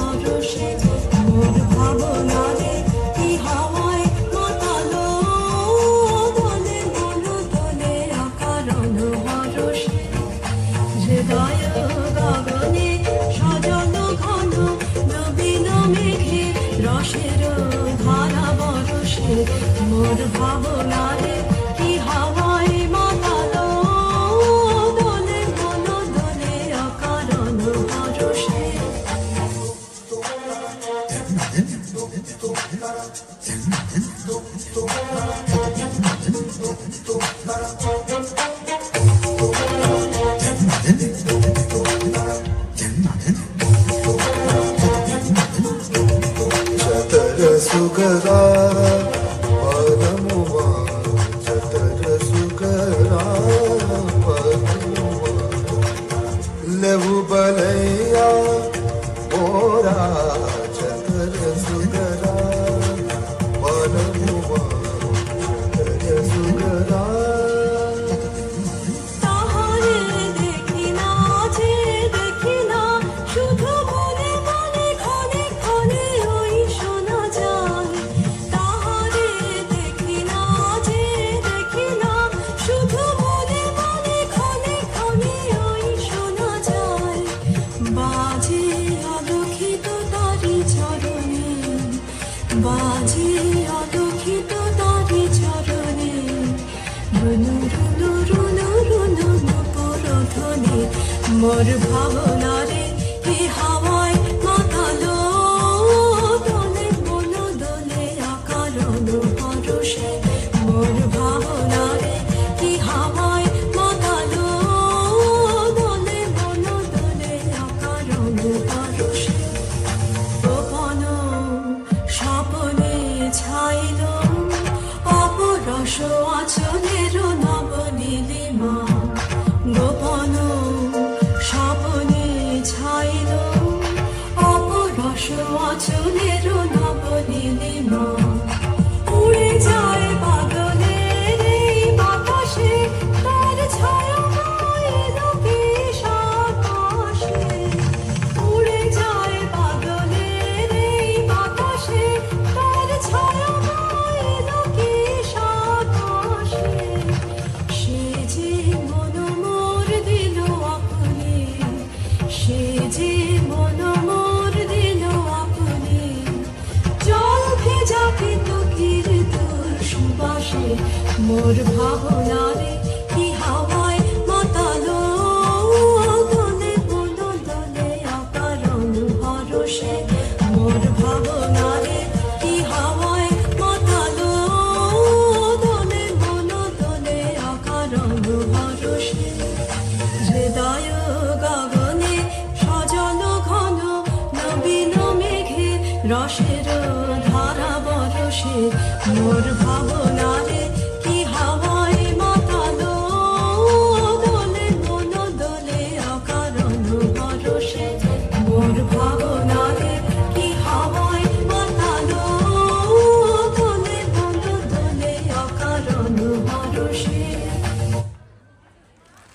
ভরসে মোর ভাবনারে কি হাওয়ায় মাতালো দোলে মন দোলে অকারণ ভরসে হৃদয় গগনে সাজানো ঘন নবীন মেঘে রসের ধারা বরসে মোর ভাবনারে কি হাওয়ায় মাতালো দোলে মন দোলে অকারণ ভরসে सुगरा परमुआ चतर सुगरा परमुआ लेवु बलैया बोरा चतर सुगरा परमुआ चतर सुगरा তাহারে দেখি না যে দেখি না শুধু মনে মনে ক্ষণে ক্ষণে ওই শোনা যায় তাহারে দেখি না যে দেখি না শুধু মনে মনে ক্ষণে ক্ষণে ওই শোনা যায় বাজে অদুখিত তারি চরণে বাজে অদুখিত তারি চরণে রুনু রুনু রুনু রুনু নুপুরধ্বনি মোর ভাবনারে কি হাওয়ায় মাতালো দোলে মন দোলে অকারণ ভরসে মোর ভাবনারে কি হাওয়ায় মাতালো দোলে মন দোলে অকারণ ভরসে গোপন স্বপনে ছাইল অপরস আচলের নবনীলিমা গোপন স্বপনে ছাইল অপরস আচলের নবনীলিমা উড়ে যায় বাদলের এই বাতাসে তার ছায়াময় লোকেশ আকাশে উড়ে যায় বাদলের এই বাতাসে তার ছায়াময় লোকেশ আকাশে সে যে মন মোর দিল আপনি সে যে মন মোর দিল আপনি জল ভেজা কেতকীর তোর সুবাসে মোর ভাবনারে কি হাওয়ায় মাতালো দোলে মন দোলে অকারণ ভরসে মোর ভাবনারে কি হাওয়ায় মাতালো দোলে মন দোলে অকারণ ভরসে হৃদয় গগনে সাজানো ঘন নবীন মেঘে রসের ধারা বরসে মোর